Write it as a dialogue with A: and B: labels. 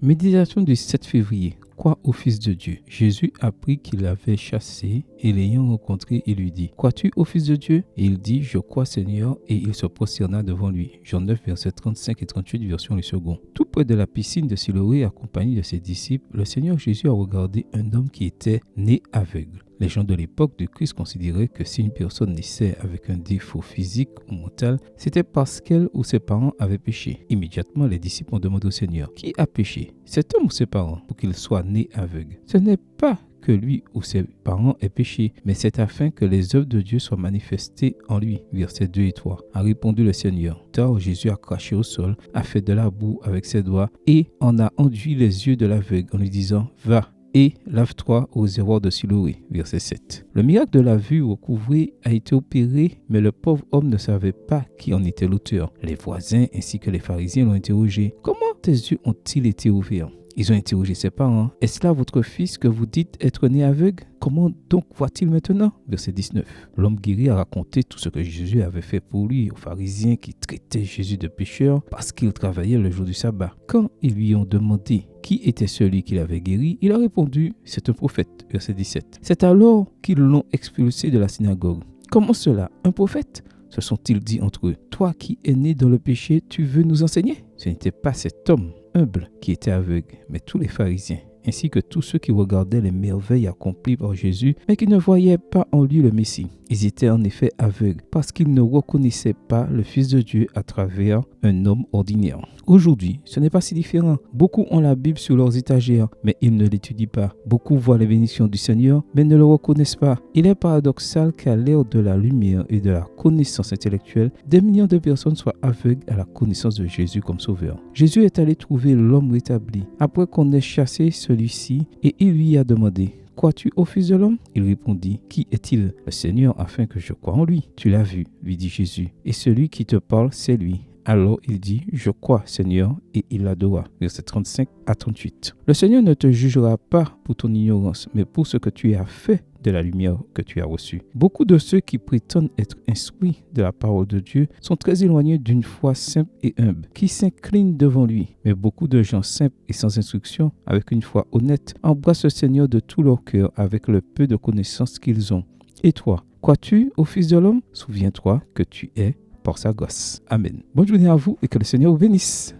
A: Méditation du 7 février. Crois au Fils de Dieu. Jésus apprit qu'il l'avait chassé et l'ayant rencontré, il lui dit: Crois-tu au Fils de Dieu? Et il dit: Je crois, Seigneur, et il se prosterna devant lui. Jean 9, versets 35 et 38, version le second. Tout près de la piscine de Siloé, accompagné de ses disciples, le Seigneur Jésus a regardé un homme qui était né aveugle. Les gens de l'époque de Christ considéraient que si une personne naissait avec un défaut physique ou mental, c'était parce qu'elle ou ses parents avaient péché. Immédiatement, les disciples ont demandé au Seigneur: Qui a péché, cet homme ou ses parents, pour qu'il soit né aveugle? Ce n'est pas que lui ou ses parents aient péché, mais c'est afin que les œuvres de Dieu soient manifestées en lui. Versets 2 et 3. A répondu le Seigneur. Tard, Jésus a craché au sol, a fait de la boue avec ses doigts et en a enduit les yeux de l'aveugle en lui disant: Va et lave-toi aux erreurs de Siloé. Verset 7. Le miracle de la vue recouvrée a été opéré, mais le pauvre homme ne savait pas qui en était l'auteur. Les voisins ainsi que les pharisiens l'ont interrogé: Comment tes yeux ont-ils été ouverts? Ils ont interrogé ses parents: Est-ce là votre fils que vous dites être né aveugle? Comment donc voit-il maintenant? Verset 19. L'homme guéri a raconté tout ce que Jésus avait fait pour lui aux pharisiens qui traitaient Jésus de pécheur parce qu'il travaillait le jour du sabbat. Quand ils lui ont demandé qui était celui qu'il avait guéri, il a répondu: C'est un prophète. Verset 17. C'est alors qu'ils l'ont expulsé de la synagogue. Comment cela? Un prophète? Se sont-ils dit entre eux: Toi qui es né dans le péché, tu veux nous enseigner? Ce n'était pas cet homme humble qui était aveugle, mais tous les pharisiens, ainsi que tous ceux qui regardaient les merveilles accomplies par Jésus, mais qui ne voyaient pas en lui le Messie. Ils étaient en effet aveugles parce qu'ils ne reconnaissaient pas le Fils de Dieu à travers un homme ordinaire. Aujourd'hui, ce n'est pas si différent. Beaucoup ont la Bible sur leurs étagères, mais ils ne l'étudient pas. Beaucoup voient les bénédictions du Seigneur, mais ne le reconnaissent pas. Il est paradoxal qu'à l'ère de la lumière et de la connaissance intellectuelle, des millions de personnes soient aveugles à la connaissance de Jésus comme sauveur. Jésus est allé trouver l'homme rétabli après qu'on ait chassé celui-ci et il lui a demandé: Crois-tu au Fils de l'homme? Il répondit: Qui est-il? Le Seigneur, afin que je croie en lui. Tu l'as vu, lui dit Jésus, et celui qui te parle, c'est lui. Alors il dit: Je crois, Seigneur, et il l'adora. Versets 35 à 38. Le Seigneur ne te jugera pas pour ton ignorance, mais pour ce que tu as fait de la lumière que tu as reçue. Beaucoup de ceux qui prétendent être instruits de la parole de Dieu sont très éloignés d'une foi simple et humble, qui s'inclinent devant lui. Mais beaucoup de gens simples et sans instruction, avec une foi honnête, embrassent le Seigneur de tout leur cœur avec le peu de connaissances qu'ils ont. Et toi, crois-tu au Fils de l'homme? Souviens-toi que tu es par sa grâce. Amen. Bonne journée à vous et que le Seigneur vous bénisse.